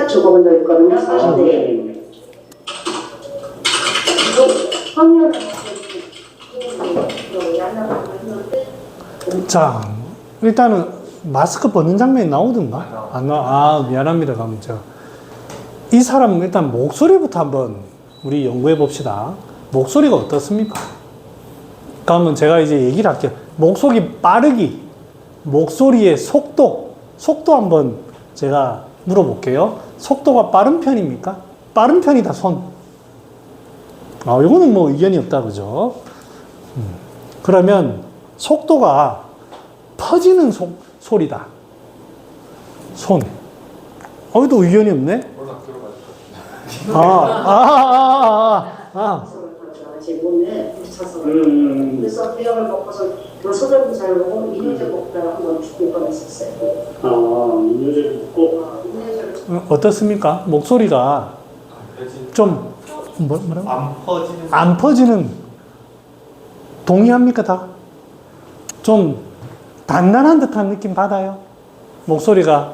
주거가 더 있거든요. 40대. 자, 일단은 마스크 벗는 장면이 나오던가? 안 나와. 아, 미안합니다. 그럼 이 사람 일단 목소리부터 한번 우리 연구해 봅시다. 목소리가 어떻습니까? 그러면 제가 이제 얘기를 할게요. 목소리 빠르기, 목소리의 속도 한번 제가 물어볼게요. 속도가 빠른 편입니까? 빠른 편이다, 손. 아, 이거는 뭐 의견이 없다, 그죠? 그러면 속도가 퍼지는 소리다. 손. 또 의견이 없네? 제 몸에 부딪혀서 그래서 비약을 먹고서 소변도 잘 먹고 이뇨제 먹다가 한번 죽을 뻔했었어요. 이뇨제를 먹고 어떻습니까? 목소리가 좀 뭐라고? 안 퍼지는 동의합니까 다? 좀 단단한 듯한 느낌 받아요? 목소리가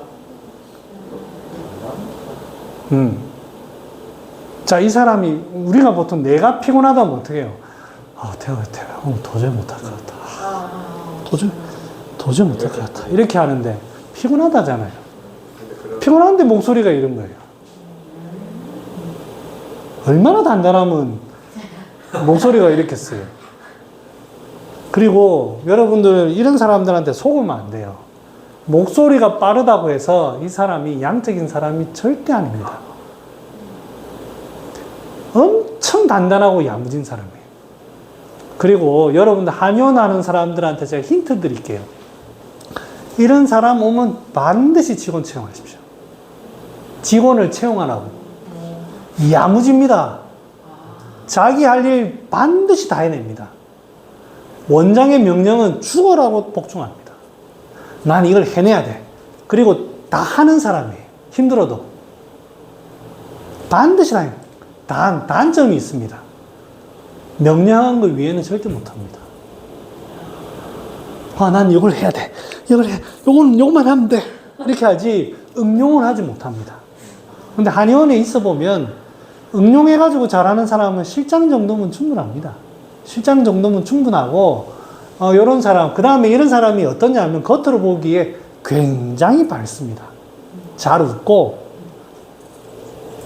자, 이 사람이 우리가 보통 내가 피곤하다면 어떻게 해요? 태워 도저히 못할 것 같다. 도저히 못할 것 같다. 이렇게 하는데 피곤하다잖아요. 피곤한데 목소리가 이런 거예요. 얼마나 단단하면 목소리가 이렇겠어요. 그리고 여러분들 이런 사람들한테 속으면 안 돼요. 목소리가 빠르다고 해서 이 사람이 양적인 사람이 절대 아닙니다. 엄청 단단하고 야무진 사람이에요. 그리고 여러분들 한의원 하는 사람들한테 제가 힌트 드릴게요. 이런 사람 오면 반드시 직원 채용하십시오. 직원을 채용하라고. 야무집니다. 자기 할 일 반드시 다 해냅니다. 원장의 명령은 죽어라고 복종합니다. 난 이걸 해내야 돼. 그리고 다 하는 사람이에요. 힘들어도. 반드시 다 해요. 단점이 있습니다. 명령한 것 위에는 절대 못합니다. 난 이걸 해야 돼. 요것만 하면 돼. 이렇게 하지, 응용을 하지 못합니다. 근데 한의원에 있어 보면, 응용해가지고 잘하는 사람은 실장 정도면 충분합니다. 실장 정도면 충분하고, 요런 사람, 그 다음에 이런 사람이 어떠냐면, 겉으로 보기에 굉장히 밝습니다. 잘 웃고,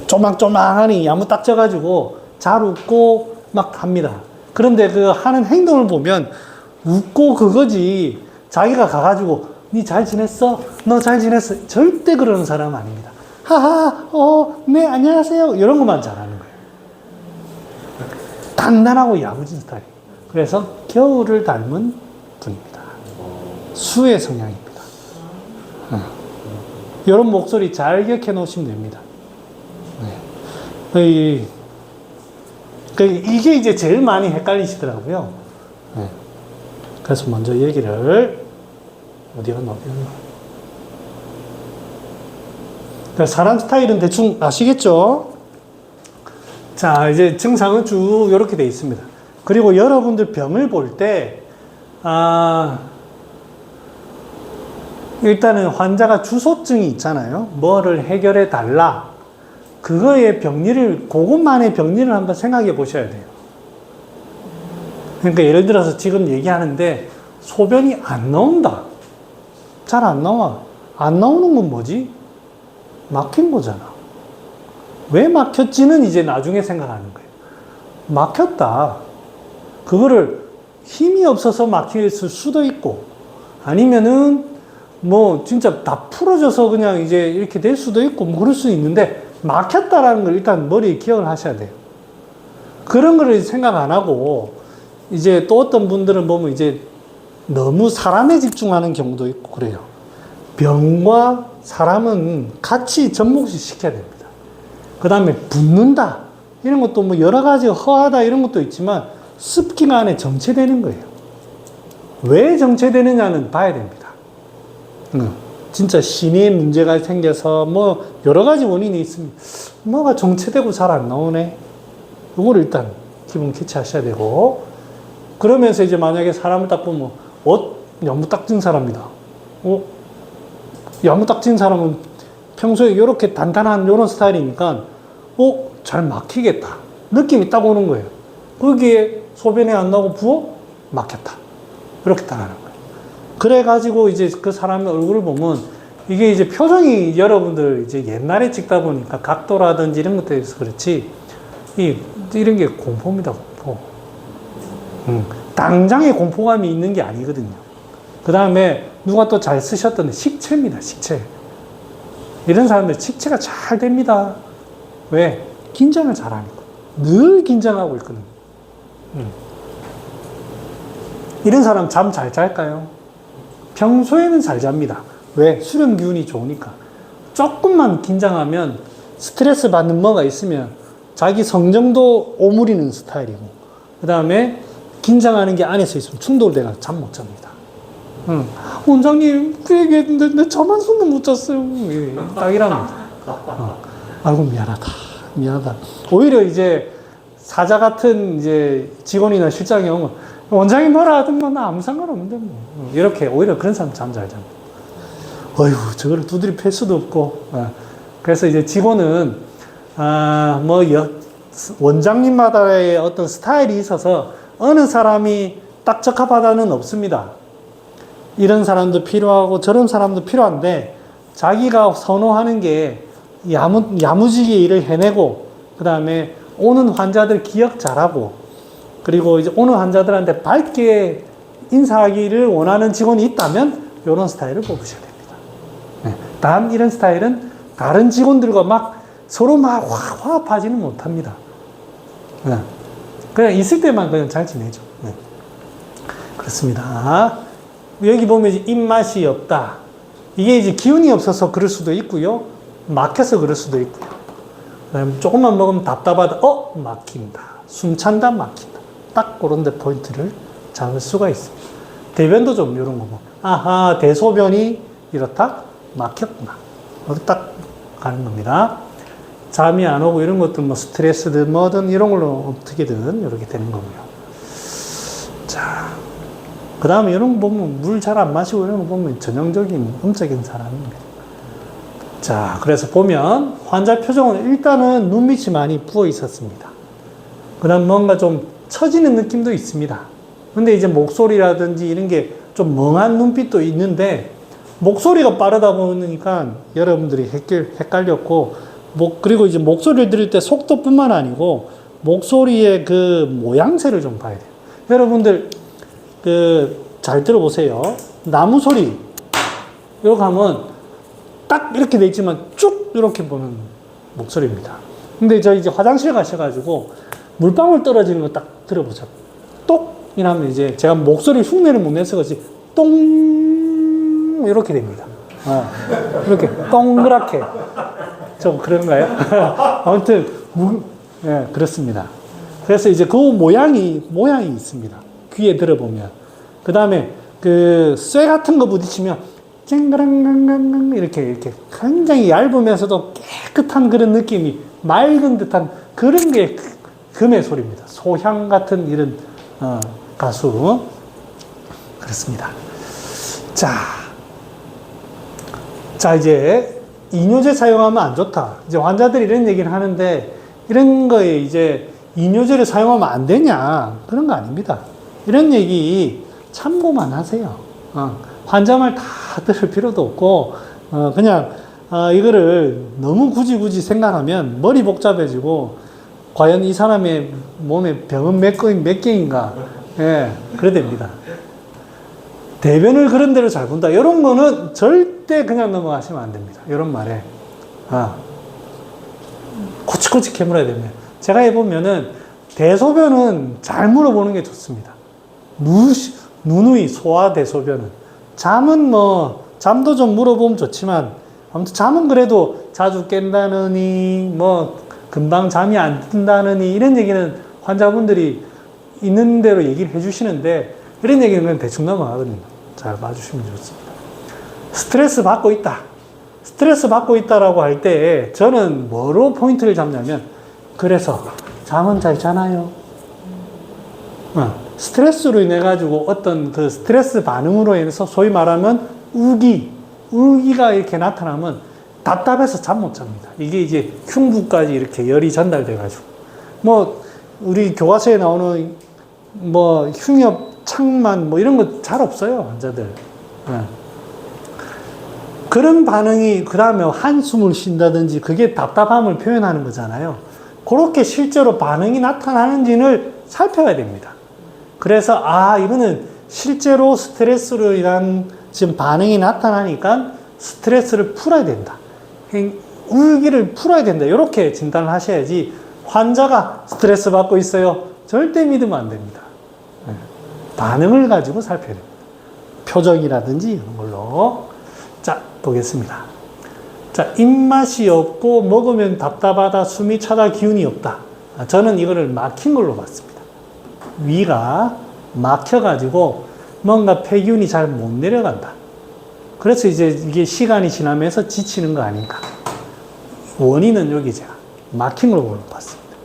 쪼망쪼망하니 야무딱져가지고 잘 웃고 막 합니다. 그런데 그 하는 행동을 보면 웃고 그거지 자기가 가가지고 니 잘 지냈어? 너 잘 지냈어? 절대 그러는 사람 아닙니다. 하하, 네, 안녕하세요. 이런 것만 잘하는 거예요. 단단하고 야무진 스타일. 그래서 겨울을 닮은 분입니다. 수의 성향입니다. 이런 목소리 잘 기억해 놓으시면 됩니다. 이게 이제 제일 많이 헷갈리시더라고요. 그래서 먼저 얘기를 어디가 나오나? 사람 스타일은 대충 아시겠죠? 자, 이제 증상은 쭉 이렇게 돼 있습니다. 그리고 여러분들 병을 볼 때, 일단은 환자가 주소증이 있잖아요. 뭐를 해결해 달라. 그거의 그것만의 병리를 한번 생각해 보셔야 돼요. 그러니까 예를 들어서 지금 얘기하는데 소변이 안 나온다. 잘 안 나와. 안 나오는 건 뭐지? 막힌 거잖아. 왜 막혔지는 이제 나중에 생각하는 거예요. 막혔다. 그거를 힘이 없어서 막힐 수도 있고, 아니면은 뭐 진짜 다 풀어져서 그냥 이제 이렇게 될 수도 있고, 뭐 그럴 수 있는데, 막혔다라는 걸 일단 머리에 기억을 하셔야 돼요. 그런 거를 생각 안 하고, 이제 또 어떤 분들은 보면 이제 너무 사람에 집중하는 경우도 있고 그래요. 병과 사람은 같이 접목시 시켜야 됩니다. 그 다음에 붓는다. 이런 것도 뭐 여러 가지 허하다 이런 것도 있지만 습기가 안에 정체되는 거예요. 왜 정체되느냐는 봐야 됩니다. 진짜 심의 문제가 생겨서 뭐 여러 가지 원인이 있습니다. 뭐가 정체되고 잘 안 나오네. 이거를 일단 기본 캐치하셔야 되고, 그러면서 이제 만약에 사람을 딱 보면 야무딱진 사람이다. 야무딱진 사람은 평소에 이렇게 단단한 이런 스타일이니까 잘 막히겠다 느낌이 딱 오는 거예요. 거기에 소변이 안 나고 부어 막혔다 이렇게 딱 하는 거예요. 그래가지고 이제 그 사람의 얼굴을 보면 이게 이제 표정이 여러분들 이제 옛날에 찍다 보니까 각도라든지 이런 것들에서 그렇지 이런 게 공포입니다. 공포. 당장의 공포감이 있는 게 아니거든요. 그 다음에 누가 또 잘 쓰셨던 식체입니다. 식체. 이런 사람들 식체가 잘 됩니다. 왜? 긴장을 잘하니까. 늘 긴장하고 있거든요. 이런 사람 잠 잘 잘까요? 평소에는 잘 잡니다. 왜? 수면 기운이 좋으니까. 조금만 긴장하면 스트레스 받는 뭐가 있으면 자기 성정도 오므리는 스타일이고, 그 다음에 긴장하는 게 안에서 있으면 충돌돼서 잠 못 잡니다. 원장님, 그 얘기 했는데 내 잠 한숨도 못 잤어요. 딱 이랍니다. 아이고, 미안하다. 오히려 이제 사자 같은 이제 직원이나 실장이 오면 원장님 뭐라 하든 뭐 나 아무 상관없는데 뭐. 이렇게 오히려 그런 사람 잠 잘 잡니다. 어휴, 저거를 두드리 팰 수도 없고. 그래서 이제 직원은, 원장님마다의 어떤 스타일이 있어서 어느 사람이 딱 적합하다는 없습니다. 이런 사람도 필요하고 저런 사람도 필요한데 자기가 선호하는 게 야무지게 일을 해내고, 그 다음에 오는 환자들 기억 잘하고, 그리고 이제 오는 환자들한테 밝게 인사하기를 원하는 직원이 있다면 이런 스타일을 뽑으셔야 됩니다. 네. 단 이런 스타일은 다른 직원들과 막 서로 막 화합하지는 못합니다. 네. 그냥 있을 때만 그냥 잘 지내죠. 네. 그렇습니다. 여기 보면 이제 입맛이 없다. 이게 이제 기운이 없어서 그럴 수도 있고요. 막혀서 그럴 수도 있고요. 그다음에 조금만 먹으면 답답하다. 막힌다. 숨 찬다, 막힌다. 딱 그런 데 포인트를 잡을 수가 있습니다. 대변도 좀 이런 거 뭐. 아하, 대소변이 이렇다? 막혔구나. 딱 가는 겁니다. 잠이 안 오고 이런 것도 뭐 스트레스든 뭐든 이런 걸로 어떻게든 이렇게 되는 거고요. 자, 그 다음에 이런 거 보면 물 잘 안 마시고 이런 거 보면 전형적인 음적인 사람입니다. 자, 그래서 보면 환자 표정은 일단은 눈밑이 많이 부어 있었습니다. 그 다음 뭔가 좀 처지는 느낌도 있습니다. 근데 이제 목소리라든지 이런 게 좀 멍한 눈빛도 있는데 목소리가 빠르다 보니까 여러분들이 헷갈렸고, 그리고 이제 목소리를 들을 때 속도뿐만 아니고 목소리의 그 모양새를 좀 봐야 돼요. 여러분들 잘 들어보세요. 나무 소리 이렇게 하면 딱 이렇게 돼 있지만 쭉 이렇게 보는 목소리입니다. 근데 저 이제 화장실 가셔가지고 물방울 떨어지는 거 딱 들어보죠. 똑 이러면 이제 제가 목소리 흉내를 못 내서 그렇지 똥 이렇게 됩니다. 이렇게 동그랗게 좀 그런가요? 아무튼 네, 그렇습니다. 그래서 이제 그 모양이 있습니다. 귀에 들어보면. 그 다음에 쇠 같은 거 부딪히면 쨍그랑강강강 이렇게 굉장히 얇으면서도 깨끗한 그런 느낌이, 맑은 듯한 그런 게 금의 소리입니다. 소향 같은 이런 가수. 그렇습니다. 자, 이제 이뇨제 사용하면 안 좋다. 이제 환자들이 이런 얘기를 하는데, 이런 거에 이제 이뇨제를 사용하면 안 되냐? 그런 거 아닙니다. 이런 얘기 참고만 하세요. 환자 말 다 들을 필요도 없고, 그냥, 이거를 너무 굳이 생각하면 머리 복잡해지고, 과연 이 사람의 몸에 병은 몇 개인가? 예, 그래 됩니다. 대변을 그런 대로 잘 본다. 이런 거는 절대 그냥 넘어가시면 안 됩니다. 이런 말에. 코치코치 캐물어야 됩니다. 제가 해보면은 대소변은 잘 물어보는 게 좋습니다. 누누이 소화 대소변은. 잠은 잠도 좀 물어보면 좋지만, 아무튼 잠은 그래도 자주 깬다느니, 금방 잠이 안 든다느니, 이런 얘기는 환자분들이 있는 대로 얘기를 해주시는데, 이런 얘기는 그냥 대충 넘어가거든요. 잘 봐주시면 좋습니다. 스트레스 받고 있다라고 할 때, 저는 뭐로 포인트를 잡냐면, 그래서 잠은 잘 자나요? 스트레스로 인해가지고 어떤 그 스트레스 반응으로 인해서 소위 말하면 의기가 이렇게 나타나면 답답해서 잠 못 잡니다. 이게 이제 흉부까지 이렇게 열이 전달돼가지고. 뭐, 우리 교과서에 나오는 뭐 흉엽, 창만 뭐 이런 거 잘 없어요, 환자들. 네. 그런 반응이 그 다음에 한숨을 쉰다든지 그게 답답함을 표현하는 거잖아요. 그렇게 실제로 반응이 나타나는지를 살펴야 됩니다. 그래서 이거는 실제로 스트레스로 인한 지금 반응이 나타나니까 스트레스를 풀어야 된다. 울기를 풀어야 된다. 이렇게 진단을 하셔야지 환자가 스트레스 받고 있어요. 절대 믿으면 안 됩니다. 반응을 가지고 살펴야 됩니다. 표정이라든지 이런 걸로. 자, 보겠습니다. 자, 입맛이 없고 먹으면 답답하다, 숨이 차다, 기운이 없다. 저는 이거를 막힌 걸로 봤습니다. 위가 막혀가지고 뭔가 폐기운이 잘 못 내려간다. 그래서 이제 이게 시간이 지나면서 지치는 거 아닌가. 원인은 여기 제가 막힌 걸로 봤습니다.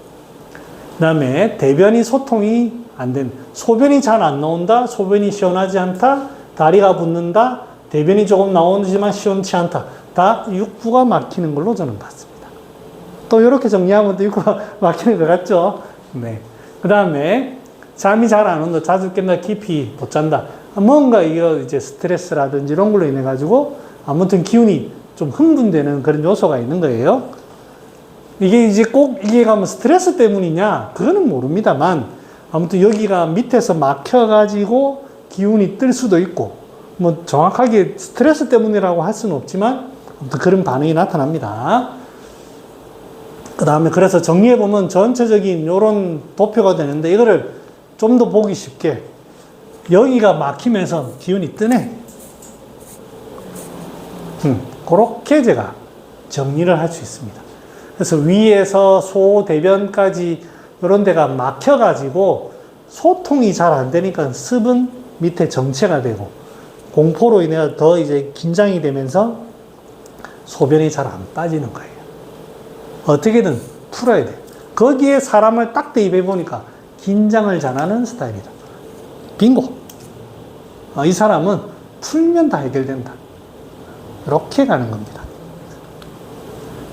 그 다음에 대변이 소통이 안 된다. 소변이 잘 안 나온다. 소변이 시원하지 않다. 다리가 붓는다. 대변이 조금 나오지만 시원치 않다. 다 육부가 막히는 걸로 저는 봤습니다. 또 이렇게 정리하면 또 육부가 막히는 것 같죠? 네. 그 다음에 잠이 잘 안 온다. 자주 깬다. 깊이 못 잔다. 뭔가 이거 이제 스트레스라든지 이런 걸로 인해 가지고 아무튼 기운이 좀 흥분되는 그런 요소가 있는 거예요. 이게 이제 꼭 이게 가면 스트레스 때문이냐? 그거는 모릅니다만 아무튼 여기가 밑에서 막혀가지고 기운이 뜰 수도 있고 뭐 정확하게 스트레스 때문이라고 할 수는 없지만 아무튼 그런 반응이 나타납니다. 그 다음에 그래서 정리해보면 전체적인 이런 도표가 되는데 이거를 좀 더 보기 쉽게 여기가 막히면서 기운이 뜨네. 그렇게 제가 정리를 할 수 있습니다. 그래서 위에서 소, 대변까지 이런 데가 막혀가지고 소통이 잘 안 되니까 습은 밑에 정체가 되고 공포로 인해 더 이제 긴장이 되면서 소변이 잘 안 빠지는 거예요. 어떻게든 풀어야 돼요. 거기에 사람을 딱 대입해 보니까 긴장을 잘하는 스타일이다. 빙고. 이 사람은 풀면 다 해결된다. 이렇게 가는 겁니다.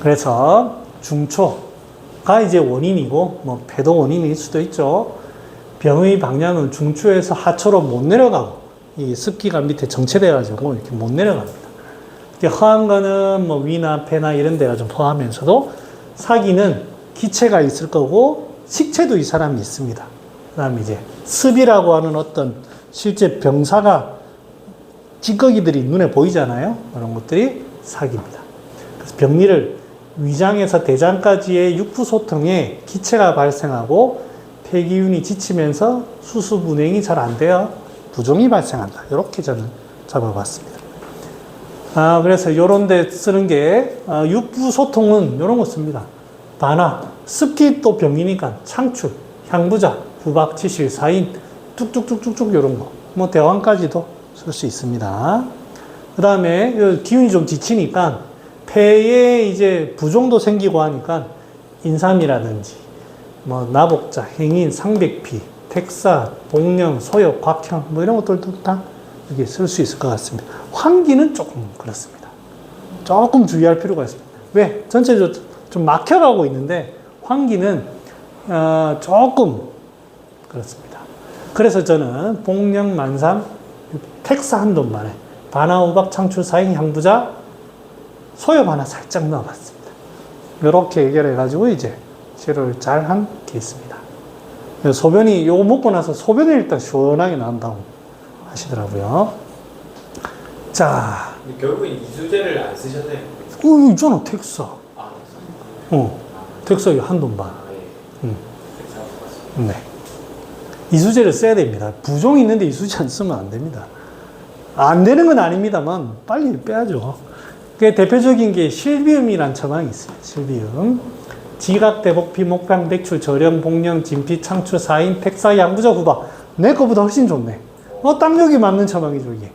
그래서 중초가 이제 원인이고, 뭐 폐도 원인일 수도 있죠. 병의 방향은 중초에서 하초로 못 내려가고, 이 습기가 밑에 정체돼가지고 이렇게 못 내려갑니다. 허한 거는 뭐 위나 폐나 이런 데가 좀 포함하면서도 사기는 기체가 있을 거고, 식체도 이 사람이 있습니다. 그 다음에 이제 습이라고 하는 어떤 실제 병사가 찌꺼기들이 눈에 보이잖아요. 그런 것들이 사기입니다. 그래서 병리를 위장에서 대장까지의 육부소통에 기체가 발생하고 폐기운이 지치면서 수습 운행이 잘 안 되어 부종이 발생한다. 이렇게 저는 잡아봤습니다. 그래서 이런 데 쓰는 게 육부소통은 이런 거 씁니다. 반화, 습기 또 병이니까 창출, 향부자, 부박, 치실, 사인, 뚝뚝뚝뚝뚝 이런 거. 뭐 대왕까지도 쓸 수 있습니다. 그 다음에 기운이 좀 지치니까 폐에 이제 부종도 생기고 하니까 인삼이라든지 뭐 나복자, 행인, 상백피, 택사, 복령, 소역, 곽형 뭐 이런 것들도 다 여기 쓸 수 있을 것 같습니다. 환기는 조금 그렇습니다. 조금 주의할 필요가 있습니다. 왜? 전체적으로 좀 막혀가고 있는데 환기는 조금 그렇습니다. 그래서 저는 복령, 만삼, 택사 한 돈만에 반화, 우박, 창출, 사행, 향부자, 소엽 하나 살짝 넣어봤습니다. 이렇게 해결해가지고 이제 치료를 잘 한 케이스입니다. 소변이 요거 먹고 나서 소변이 일단 시원하게 나온다고 하시더라고요. 자, 결국은 이수제를 안 쓰셨네요. 이거 있잖아, 택사. 택사 한 돈 반. 네. 이수제를 써야 됩니다. 부종이 있는데 이수제 안 쓰면 안 됩니다. 안 되는 건 아닙니다만 빨리 빼야죠. 그 대표적인 게 실비음이라는 처방이 있어요. 실비음. 지각, 대복피, 목병, 백출, 저렴, 복령, 진피, 창출, 사인, 택사, 양부자, 후박. 내 거보다 훨씬 좋네. 땀력이 맞는 처방이죠, 이게.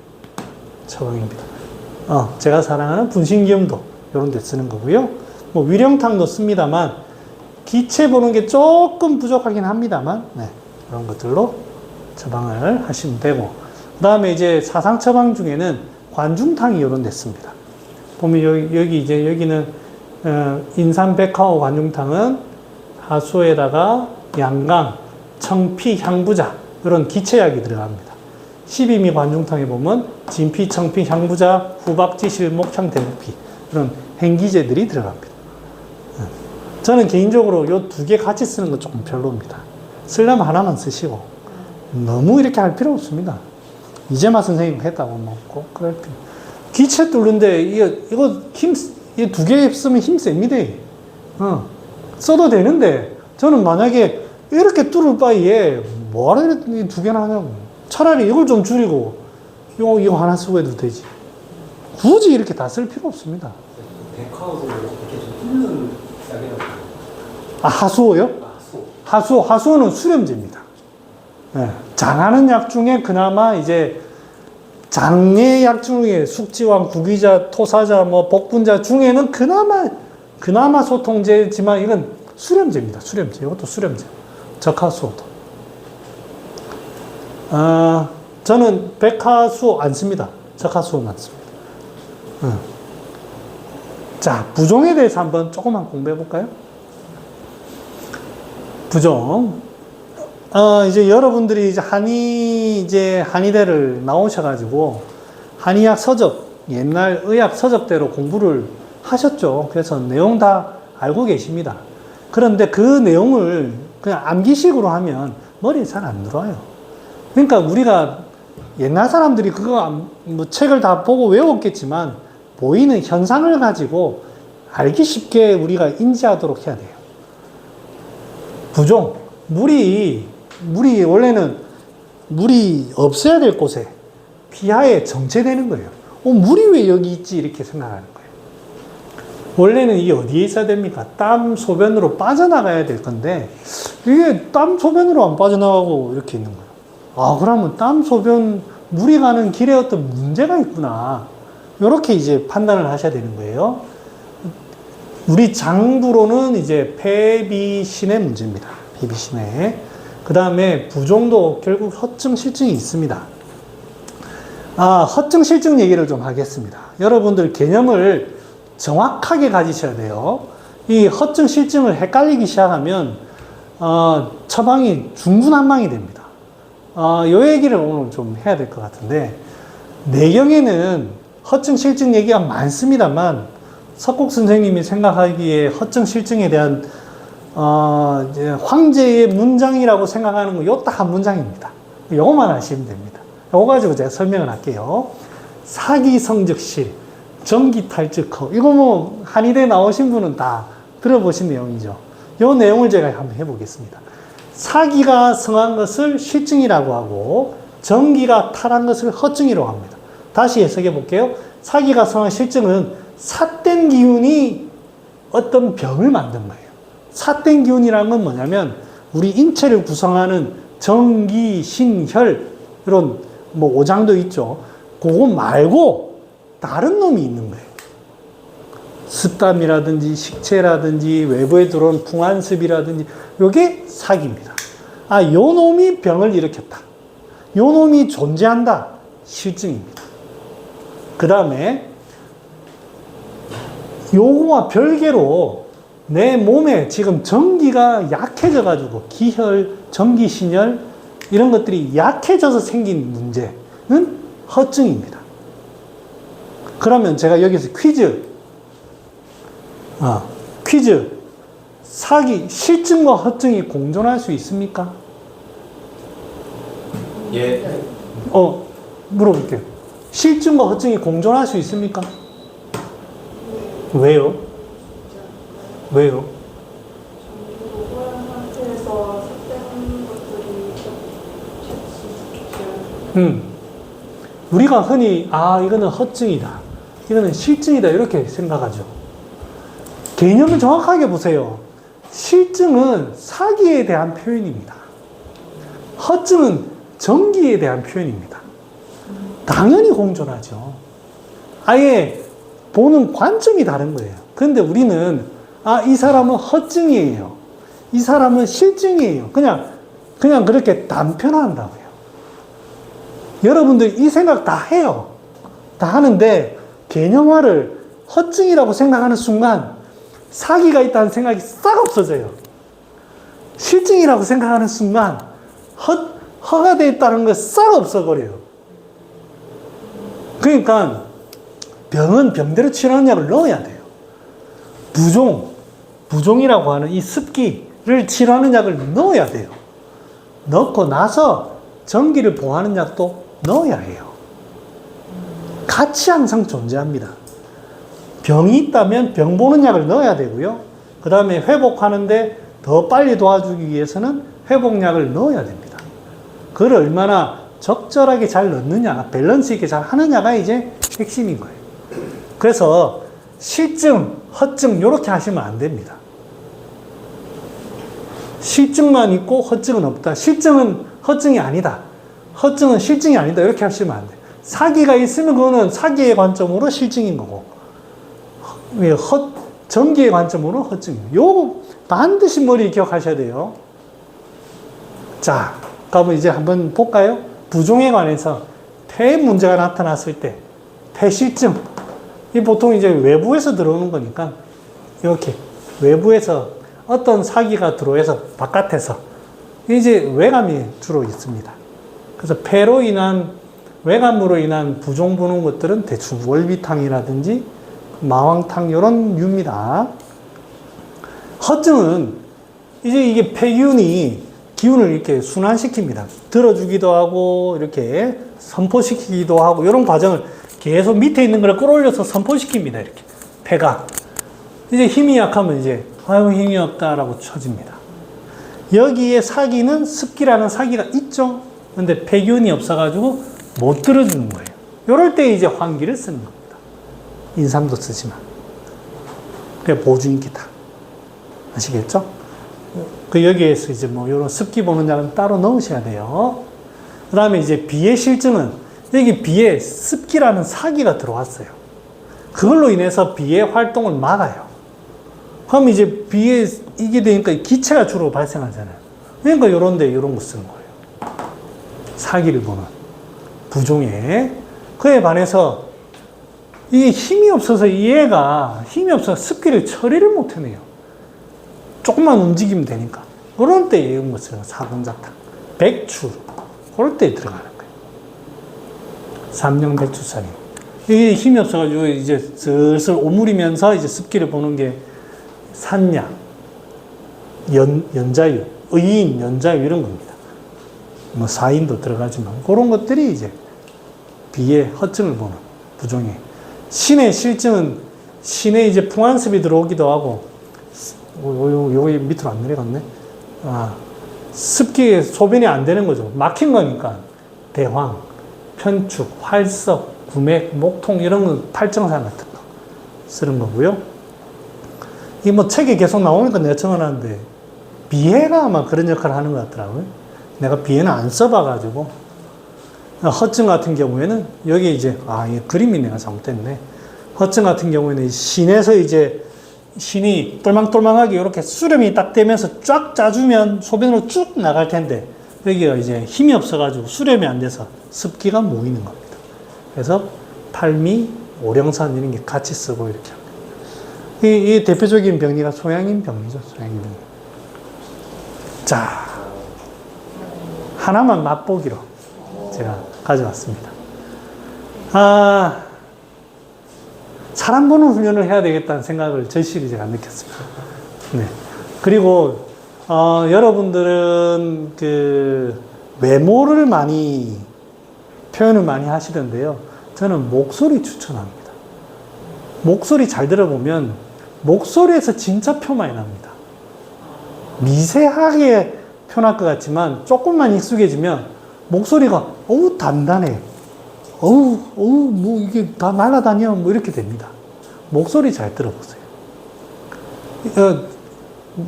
처방입니다. 제가 사랑하는 분신기염도 이런 데 쓰는 거고요. 뭐 위령탕도 씁니다만 기체 보는 게 조금 부족하긴 합니다만 네, 그런 것들로 처방을 하시면 되고 그 다음에 이제 사상 처방 중에는 관중탕이 이런 데 씁니다. 보면 여기 이제 여기는 인삼 백화호 관중탕은 하수에다가 양강, 청피, 향부자 이런 기체약이 들어갑니다. 12미 관중탕에 보면 진피, 청피, 향부자, 후박지, 실목, 향대목피 이런 행기제들이 들어갑니다. 저는 개인적으로 이 두 개 같이 쓰는 건 조금 별로입니다. 쓰려면 하나만 쓰시고 너무 이렇게 할 필요 없습니다. 이재마 선생님 했다고 먹고 그럴 필요. 기체 뚫는데 이거 이 두 개 쓰면 힘 셉니다. 써도 되는데 저는 만약에 이렇게 뚫을 바에 뭐하러 이 두 개나 하냐고. 차라리 이걸 좀 줄이고 이거 하나 쓰고 해도 되지. 굳이 이렇게 다 쓸 필요 없습니다. 백화우도 이렇게 좀 뚫는 약이라고. 아, 하수호요? 하수호는 수렴제입니다. 네. 장하는 약 중에 그나마 이제 장의 약 중에 숙지왕, 구기자, 토사자, 뭐 복분자 중에는 그나마 소통제지만 이건 수렴제입니다. 수렴제. 이것도 수렴제. 적하수호도. 저는 백하수호 안 씁니다. 적하수호만 씁니다. 자, 부종에 대해서 한번 조금만 공부해 볼까요? 부종. 이제 여러분들이 이제 한의대를 나오셔가지고 한의학 서적, 옛날 의학 서적대로 공부를 하셨죠. 그래서 내용 다 알고 계십니다. 그런데 그 내용을 그냥 암기식으로 하면 머리에 잘 안 들어와요. 그러니까 우리가 옛날 사람들이 뭐 책을 다 보고 외웠겠지만 보이는 현상을 가지고 알기 쉽게 우리가 인지하도록 해야 돼요. 부종. 물이 원래는 물이 없어야 될 곳에 피하에 정체되는 거예요. 물이 왜 여기 있지? 이렇게 생각하는 거예요. 원래는 이게 어디에 있어야 됩니까? 땀, 소변으로 빠져나가야 될 건데 이게 땀, 소변으로 안 빠져나가고 이렇게 있는 거예요. 그러면 땀, 소변, 물이 가는 길에 어떤 문제가 있구나. 이렇게 이제 판단을 하셔야 되는 거예요. 우리 장부로는 이제 폐비신의 문제입니다. 폐비신의. 그 다음에 부종도 결국 허증, 실증이 있습니다. 허증, 실증 얘기를 좀 하겠습니다. 여러분들 개념을 정확하게 가지셔야 돼요. 이 허증, 실증을 헷갈리기 시작하면 처방이 중구난방이 됩니다. 이 얘기를 오늘 좀 해야 될 것 같은데 내경에는 허증, 실증 얘기가 많습니다만 석국 선생님이 생각하기에 허증, 실증에 대한 이제 황제의 문장이라고 생각하는 건 요 딱 한 문장입니다. 요거만 아시면 됩니다. 요거 가지고 제가 설명을 할게요. 사기성즉실, 전기탈즉허. 이거 뭐 한의대 나오신 분은 다 들어보신 내용이죠. 요 내용을 제가 한번 해보겠습니다. 사기가 성한 것을 실증이라고 하고 전기가 탈한 것을 허증이라고 합니다. 다시 해석해 볼게요. 사기가 성한 실증은 삿된 기운이 어떤 병을 만든 거예요. 삿된 기운이라는 건 뭐냐면 우리 인체를 구성하는 정기, 신, 혈 이런 뭐 오장도 있죠. 그거 말고 다른 놈이 있는 거예요. 습담이라든지 식체라든지 외부에 들어온 풍한습이라든지 요게 사기입니다. 요 놈이 병을 일으켰다. 요 놈이 존재한다. 실증입니다. 그 다음에 요거와 별개로 내 몸에 지금 전기가 약해져 가지고 기혈, 전기신혈 이런 것들이 약해져서 생긴 문제는 허증입니다. 그러면 제가 여기서 퀴즈. 사기, 실증과 허증이 공존할 수 있습니까? 예. 물어볼게요. 실증과 허증이 공존할 수 있습니까? 왜요? 왜요? 우리가 흔히 이거는 허증이다, 이거는 실증이다 이렇게 생각하죠. 개념을 정확하게 보세요. 실증은 사기에 대한 표현입니다. 허증은 전기에 대한 표현입니다. 당연히 공존하죠. 아예 보는 관점이 다른 거예요. 그런데 우리는 이 사람은 허증이에요, 이 사람은 실증이에요, 그냥 그렇게 단편화한다고요. 여러분들 이 생각 다 해요. 다 하는데 개념화를 허증이라고 생각하는 순간 사기가 있다는 생각이 싹 없어져요. 실증이라고 생각하는 순간 허가 되어 있다는 거 싹 없어버려요. 그러니까 병은 병대로 치료하는 약을 넣어야 돼요. 부종이라고 하는 이 습기를 치료하는 약을 넣어야 돼요. 넣고 나서 전기를 보호하는 약도 넣어야 해요. 같이 항상 존재합니다. 병이 있다면 병 보는 약을 넣어야 되고요. 그 다음에 회복하는데 더 빨리 도와주기 위해서는 회복약을 넣어야 됩니다. 그걸 얼마나 적절하게 잘 넣느냐, 밸런스 있게 잘 하느냐가 이제 핵심인 거예요. 그래서 실증, 허증 이렇게 하시면 안 됩니다. 실증만 있고 허증은 없다. 실증은 허증이 아니다. 허증은 실증이 아니다. 이렇게 하시면 안 돼요. 사기가 있으면 그거는 사기의 관점으로 실증인 거고, 전기의 관점으로 허증이에요. 요거 반드시 머리에 기억하셔야 돼요. 자, 그러면 이제 한번 볼까요? 부종에 관해서 폐 문제가 나타났을 때, 폐실증. 이 보통 이제 외부에서 들어오는 거니까, 이렇게 외부에서 어떤 사기가 들어와서 바깥에서, 이제 외감이 주로 있습니다. 그래서 폐로 인한, 외감으로 인한 부종 부는 것들은 대충 월비탕이라든지 마왕탕 이런 류입니다. 허증은 이제 이게 폐기운이 기운을 이렇게 순환시킵니다. 들어주기도 하고 이렇게 선포시키기도 하고 이런 과정을 계속 밑에 있는 걸 끌어올려서 선포시킵니다. 이렇게 폐가 이제 힘이 약하면 이제 아유 힘이 없다라고 쳐집니다. 여기에 사기는 습기라는 사기가 있죠. 근데 폐기운이 없어가지고 못 들어주는 거예요. 이럴 때 이제 환기를 쓰는 겁니다. 인삼도 쓰지만 그게 보증기다. 아시겠죠? 그 여기에서 이제 뭐 이런 습기 보는 약은 따로 넣으셔야 돼요. 그 다음에 이제 비의 실증은 여기 비에 습기라는 사기가 들어왔어요. 그걸로 인해서 비의 활동을 막아요. 그럼 이제 비에 이게 되니까 기체가 주로 발생하잖아요. 그러니까 이런데 이런 거 쓰는 거예요. 사기를 보는 부종에. 그에 반해서 이게 힘이 없어서 얘가 힘이 없어서 습기를 처리를 못 해내요. 조금만 움직이면 되니까. 그런 때 이런 거 쓰는 사군자탕, 백추 그럴 때 들어가는 거예요. 삼령백추살인. 이게 힘이 없어가지고 이제 슬슬 오므리면서 이제 습기를 보는 게 산약, 연자유, 의인, 연자유 이런 겁니다. 뭐 사인도 들어가지만 그런 것들이 이제 비의 허증을 보는 부종이에요. 신의 실증은 신에 이제 풍한습이 들어오기도 하고, 요기 밑으로 안 내려갔네. 습기 소변이 안 되는 거죠. 막힌 거니까 대황, 편축, 활석, 구맥, 목통 이런 거 팔정산 같은 거 쓰는 거고요. 이 뭐 책에 계속 나오니까 내가 정해놨는데 비해가 아마 그런 역할을 하는 것 같더라고요. 내가 비해는 안 써봐가지고. 허증 같은 경우에는 여기 이제 이 그림이 내가 잘못됐네. 허증 같은 경우에는 신에서 이제 신이 똘망똘망하게 이렇게 수렴이 딱 되면서 쫙 짜주면 소변으로 쭉 나갈 텐데 여기가 이제 힘이 없어가지고 수렴이 안 돼서 습기가 모이는 겁니다. 그래서 팔미, 오령산 이런 게 같이 쓰고 이렇게 합니다. 이 대표적인 병리가 소양인 병리죠. 소양인 병리. 자, 하나만 맛보기로 제가 가져왔습니다. 사람 보는 훈련을 해야 되겠다는 생각을 절실히 제가 느꼈습니다. 네. 그리고, 여러분들은 그 외모를 많이, 표현을 많이 하시던데요. 저는 목소리 추천합니다. 목소리 잘 들어보면 목소리에서 진짜 표 많이 납니다. 미세하게 표날 것 같지만 조금만 익숙해지면 목소리가 어우 단단해, 뭐 이게 다 날아다녀 뭐 이렇게 됩니다. 목소리 잘 들어보세요.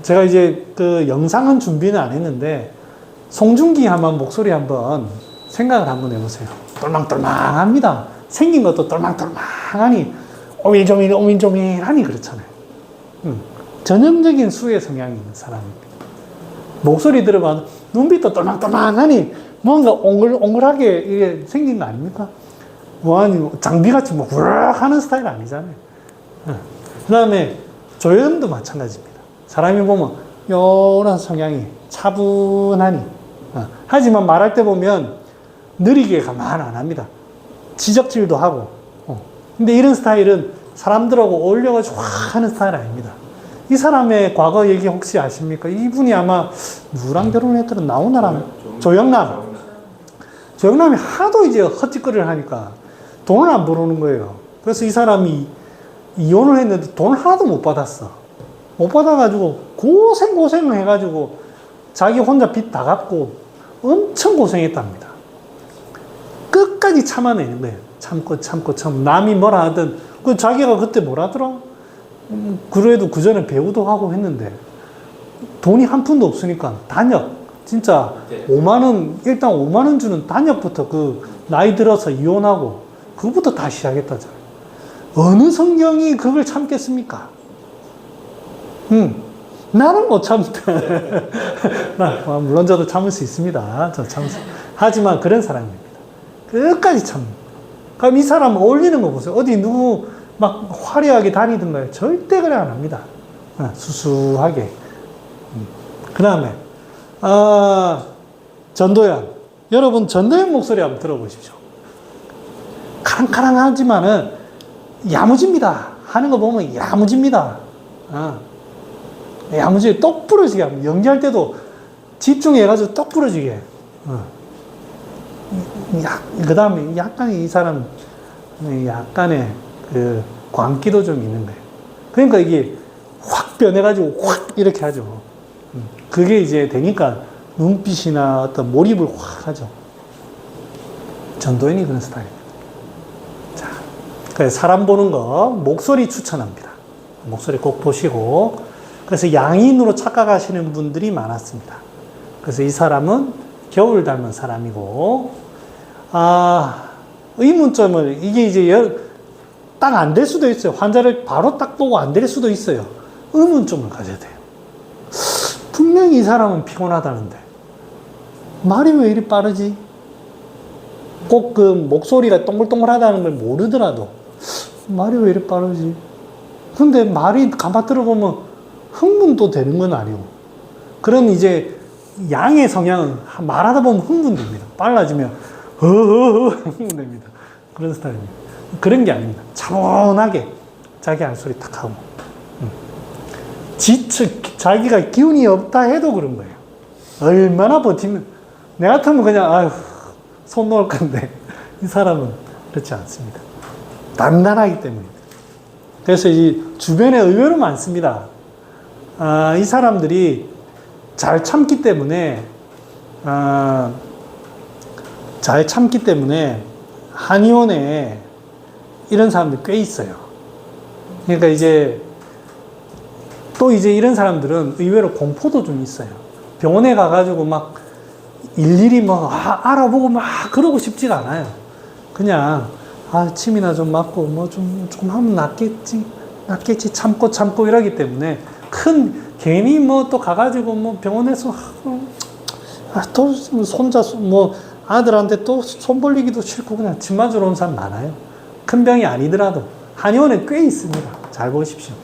제가 이제 그 영상은 준비는 안 했는데 송중기 한번 목소리 한번 생각을 한번 해보세요. 똘망똘망합니다. 생긴 것도 똘망똘망하니 오밀조밀하니 그렇잖아요. 전형적인 수의 성향이 있는 사람입니다. 목소리 들어봐도 눈빛도 똘망똘망하니 뭔가 옹글옹글하게 이게 생긴 거 아닙니까? 뭐 아니 장비같이 뭐 후락 하는 스타일 아니잖아요. 그 다음에 조연도 마찬가지입니다. 사람이 보면 요런 성향이 차분하니 하지만 말할 때 보면 느리게 가만 안 합니다. 지적질도 하고 근데 이런 스타일은 사람들하고 어울려가지고 확 하는 스타일 아닙니다. 이 사람의 과거 얘기 혹시 아십니까? 이분이 아마 누구랑 결혼했더라? 나오나랑 조영남. 조영남이 하도 이제 헛짓거리를 하니까 돈을 안 벌어오는 거예요. 그래서 이 사람이 이혼을 했는데 돈을 하나도 못 받았어. 못 받아가지고 고생을 해가지고 자기 혼자 빚 다 갚고 엄청 고생했답니다. 끝까지 참아내는 거예요. 참고 남이 뭐라 하든 그 자기가 그때 뭐라 하더라? 그래도 그 전에 배우도 하고 했는데 돈이 한 푼도 없으니까 단역 진짜 5만 원 일단 5만 원 주는 단역부터 그 나이 들어서 이혼하고 그거부터 다 시작했다잖아요. 어느 성경이 그걸 참겠습니까? 나는 못 참다. 물론 저도 참을 수 있습니다. 하지만 그런 사람입니다. 끝까지 참는. 그럼 이 사람 어울리는 거 보세요. 어디 누구 막 화려하게 다니던가요? 절대 그래 안 합니다. 수수하게. 그 다음에 전도연. 여러분 전도연 목소리 한번 들어보십시오. 카랑카랑하지만은 야무집니다. 하는 거 보면 야무집니다. 야무지게 똑 부러지게 합니다. 연기할 때도 집중해가지고 똑 부러지게. 그 다음에 약간 이 사람 약간의 그 광기도 좀 있는 거예요. 그러니까 이게 확 변해가지고 확 이렇게 하죠. 그게 이제 되니까 눈빛이나 어떤 몰입을 확 하죠. 전도연이 그런 스타일입니다. 자, 그래서 사람 보는 거 목소리 추천합니다. 목소리 꼭 보시고 그래서 양인으로 착각하시는 분들이 많았습니다. 그래서 이 사람은 겨울 닮은 사람이고 의문점을 이게 이제 딱 안 될 수도 있어요. 환자를 바로 딱 보고 안 될 수도 있어요. 의문점을 가져야 돼요. 분명히 이 사람은 피곤하다는데 말이 왜 이리 빠르지? 꼭 그 목소리가 동글동글하다는 걸 모르더라도 말이 왜 이리 빠르지? 근데 말이 가만 들어보면 흥분도 되는 건 아니고 그런 이제 양의 성향은 말하다 보면 흥분됩니다. 빨라지면 흥분됩니다. 그런 스타일입니다. 그런 게 아닙니다. 차분하게 자기 할 소리 탁 하고 자기가 기운이 없다 해도 그런 거예요. 얼마나 버티면 내 같으면 그냥 손 놓을 건데 이 사람은 그렇지 않습니다. 단단하기 때문입니다. 그래서 이 주변에 의외로 많습니다. 이 사람들이 잘 참기 때문에 한의원에 이런 사람들이 꽤 있어요. 그러니까 이제 또 이제 이런 사람들은 의외로 공포도 좀 있어요. 병원에 가가지고 막 일일이 뭐 알아보고 막 그러고 싶지가 않아요. 그냥 침이나 좀 맞고 뭐 좀 하면 낫겠지 참고 이러기 때문에 괜히 뭐 또 가가지고 뭐 병원에서 또 손자 뭐 아들한테 또 손 벌리기도 싫고 그냥 침 맞으러 온 사람 많아요. 큰 병이 아니더라도 한의원에 꽤 있습니다. 잘 보십시오.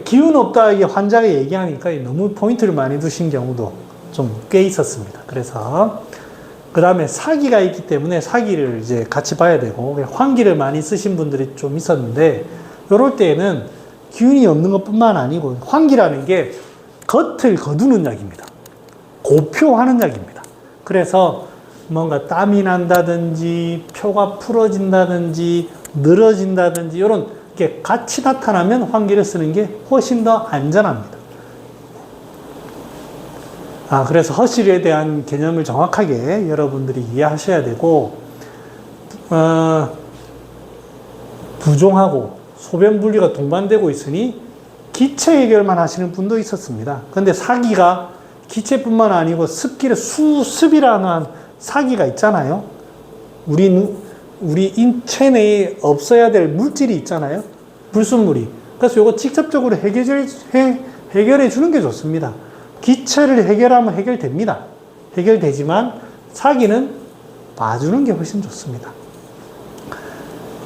기운 없다 이게 환자가 얘기하니까 너무 포인트를 많이 두신 경우도 좀 꽤 있었습니다. 그래서 그 다음에 사기가 있기 때문에 사기를 이제 같이 봐야 되고 환기를 많이 쓰신 분들이 좀 있었는데 이럴 때에는 기운이 없는 것뿐만 아니고 환기라는 게 겉을 거두는 약입니다. 고표하는 약입니다. 그래서 뭔가 땀이 난다든지 표가 풀어진다든지 늘어진다든지 이런 게 같이 나타나면 환기를 쓰는 게 훨씬 더 안전합니다. 그래서 허실에 대한 개념을 정확하게 여러분들이 이해하셔야 되고 부종하고 소변 분리가 동반되고 있으니 기체 해결만 하시는 분도 있었습니다. 그런데 사기가 기체뿐만 아니고 수습이라는 사기가 있잖아요. 우리 인체 내에 없어야 될 물질이 있잖아요. 불순물이. 그래서 이거 직접적으로 해결해 주는 게 좋습니다. 기체를 해결하면 해결됩니다. 해결되지만 사기는 봐주는 게 훨씬 좋습니다.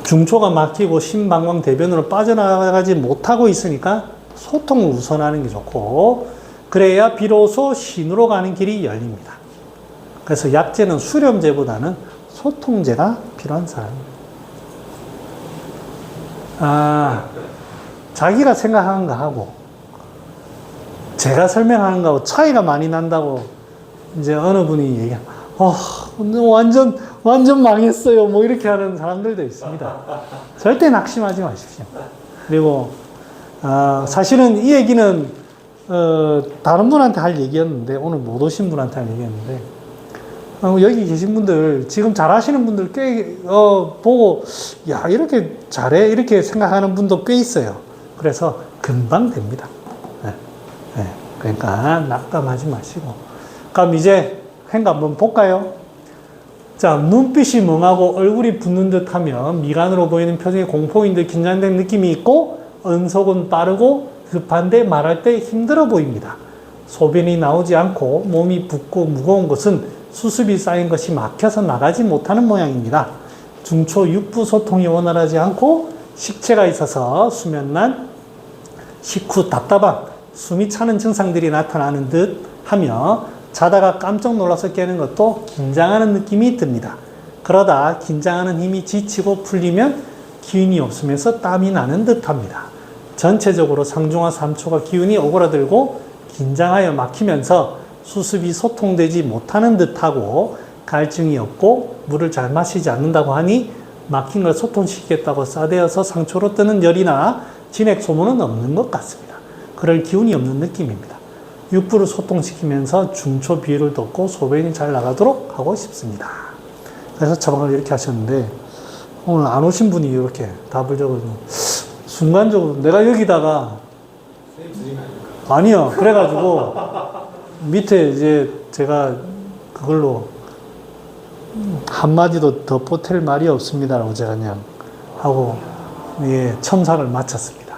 중초가 막히고 심방광 대변으로 빠져나가지 못하고 있으니까 소통을 우선하는 게 좋고, 그래야 비로소 신으로 가는 길이 열립니다. 그래서 약재는 수렴제보다는 소통제가 필요한 사람입니다. 자기가 생각하는 거하고 제가 설명하는 거하고 차이가 많이 난다고 이제 어느 분이 얘기해요. 완전 망했어요. 뭐 이렇게 하는 사람들도 있습니다. 절대 낙심하지 마십시오. 그리고 사실은 이 얘기는 다른 분한테 할 얘기였는데, 오늘 못 오신 분한테 할 얘기였는데, 여기 계신 분들, 지금 잘하시는 분들 꽤 보고 야 이렇게 잘해 이렇게 생각하는 분도 꽤 있어요. 그래서 금방 됩니다. 그러니까 낙담하지 마시고. 그럼 이제 행가 한번 볼까요? 자, 눈빛이 멍하고 얼굴이 붓는 듯하면 미간으로 보이는 표정에 공포인 듯 긴장된 느낌이 있고, 언속은 빠르고 급한데 말할 때 힘들어 보입니다. 소변이 나오지 않고 몸이 붓고 무거운 것은 수습이 쌓인 것이 막혀서 나가지 못하는 모양입니다. 중초 육부 소통이 원활하지 않고 식체가 있어서 수면난, 식후 답답함, 숨이 차는 증상들이 나타나는 듯 하며 자다가 깜짝 놀라서 깨는 것도 긴장하는 느낌이 듭니다. 그러다 긴장하는 힘이 지치고 풀리면 기운이 없으면서 땀이 나는 듯 합니다. 전체적으로 상중하 3초가 기운이 오그라들고 긴장하여 막히면서 수습이 소통되지 못하는 듯하고 갈증이 없고 물을 잘 마시지 않는다고 하니 막힌 걸 소통시키겠다고 싸대어서 상초로 뜨는 열이나 진액 소모는 없는 것 같습니다. 그럴 기운이 없는 느낌입니다. 육부를 소통시키면서 중초 비위를 돋고 소변이 잘 나가도록 하고 싶습니다. 그래서 처방을 이렇게 하셨는데, 오늘 안 오신 분이 이렇게 답을 적어주면 순간적으로 내가 여기다가 아니요 그래가지고 밑에 이제 제가 그걸로 한마디도 더 보탤 말이 없습니다라고 제가 그냥 하고 첨삭을 마쳤습니다.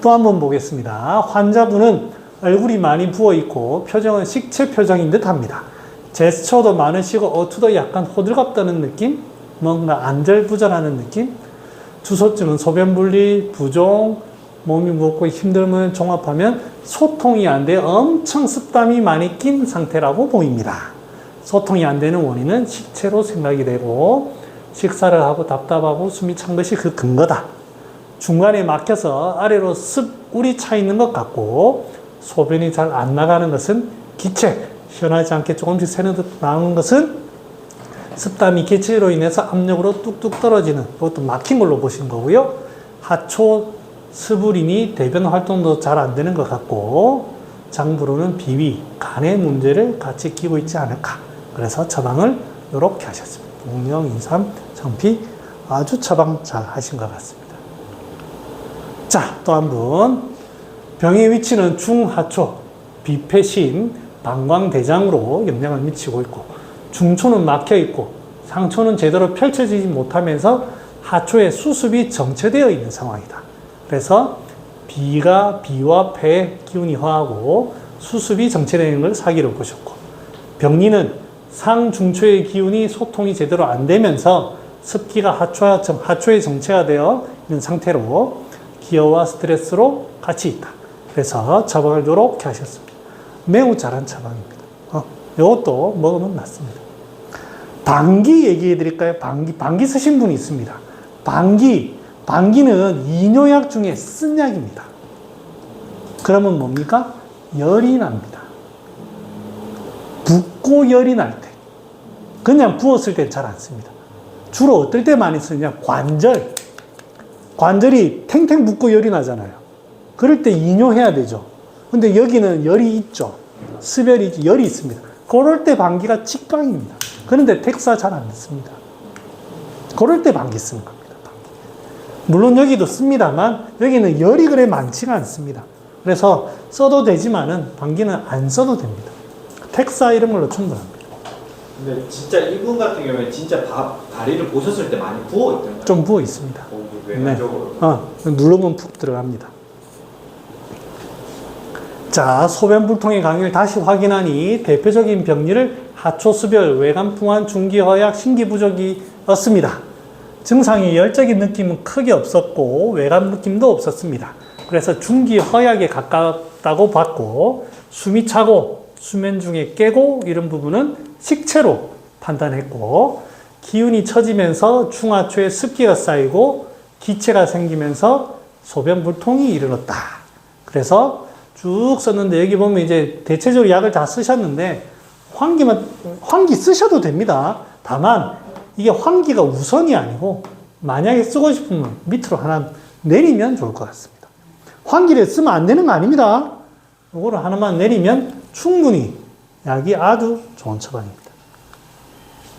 또 한번 보겠습니다. 환자분은 얼굴이 많이 부어있고 표정은 식체 표정인 듯 합니다. 제스처도 많으시고 어투도 약간 호들갑다는 느낌? 뭔가 안절부절하는 느낌? 주소증은 소변분리, 부종, 몸이 무겁고 힘들면 종합하면 소통이 안 돼 엄청 습담이 많이 낀 상태라고 보입니다. 소통이 안 되는 원인은 식체로 생각이 되고, 식사를 하고 답답하고 숨이 찬 것이 그 근거다. 중간에 막혀서 아래로 습울이 차 있는 것 같고, 소변이 잘 안 나가는 것은 기체, 시원하지 않게 조금씩 새는 듯 나오는 것은 습담이 기체로 인해서 압력으로 뚝뚝 떨어지는, 그것도 막힌 걸로 보시는 거고요. 하초 스불이니 대변 활동도 잘 안 되는 것 같고, 장부로는 비위, 간의 문제를 같이 끼고 있지 않을까. 그래서 처방을 이렇게 하셨습니다. 복령, 인삼, 정피, 아주 처방 잘 하신 것 같습니다. 자, 또 한 분. 병의 위치는 중하초, 비폐신, 방광대장으로 영향을 미치고 있고, 중초는 막혀 있고, 상초는 제대로 펼쳐지지 못하면서 하초의 수습이 정체되어 있는 상황이다. 그래서 비와 폐의 기운이 허하고 수습이 정체되는 걸 사기로 보셨고, 병리는 상중초의 기운이 소통이 제대로 안 되면서 습기가 하초의 정체가 되어 있는 상태로 기어와 스트레스로 같이 있다. 그래서 처방을 이렇게 하셨습니다. 매우 잘한 처방입니다. 이것도 먹으면 낫습니다. 방기 얘기해 드릴까요? 방기 쓰신 분이 있습니다. 방기는 이뇨약 중에 쓴 약입니다. 그러면 뭡니까? 열이 납니다. 붓고 열이 날 때. 그냥 부었을 땐 잘 안 씁니다. 주로 어떨 때 많이 쓰느냐? 관절이 탱탱 붓고 열이 나잖아요. 그럴 때 이뇨해야 되죠. 근데 여기는 열이 있죠. 습열이, 열이 있습니다. 그럴 때 방기가 직방입니다. 그런데 텍사 잘 안 씁니다. 그럴 때 방기 쓰는 겁니다. 방기. 물론 여기도 씁니다만 여기는 열이 그래 많지가 않습니다. 그래서 써도 되지만은 방기는 안 써도 됩니다. 텍사 이런 걸로 충분합니다. 근데 진짜 이분 같은 경우에 진짜 다리를 보셨을 때 많이 부어 있던가요? 좀 부어 있습니다. 외관적으로. 네. 누르면 푹 들어갑니다. 자, 소변불통의 강의를 다시 확인하니 대표적인 병리를 하초수별, 외관풍환, 중기허약, 신기부족이었습니다. 증상이 열적인 느낌은 크게 없었고 외감 느낌도 없었습니다. 그래서 중기 허약에 가깝다고 봤고 숨이 차고 수면 중에 깨고 이런 부분은 식체로 판단했고 기운이 처지면서 중하초에 습기가 쌓이고 기체가 생기면서 소변 불통이 이르렀다. 그래서 쭉 썼는데 여기 보면 이제 대체적으로 약을 다 쓰셨는데 환기 쓰셔도 됩니다. 다만 이게 환기가 우선이 아니고 만약에 쓰고 싶으면 밑으로 하나 내리면 좋을 것 같습니다. 환기를 쓰면 안 되는 거 아닙니다. 이거를 하나만 내리면 충분히 약이 아주 좋은 처방입니다.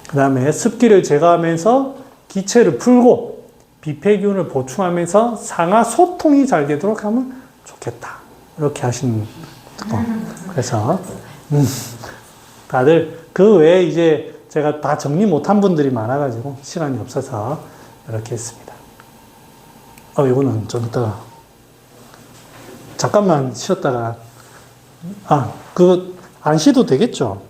그 다음에 습기를 제거하면서 기체를 풀고 비폐기운을 보충하면서 상하 소통이 잘 되도록 하면 좋겠다. 이렇게 하시는 거. 그래서 다들 그 외에 이제 제가 다 정리 못한 분들이 많아가지고 시간이 없어서 이렇게 했습니다. 이거는 좀 이따가 잠깐만 쉬었다가 그거 안 쉬도 되겠죠?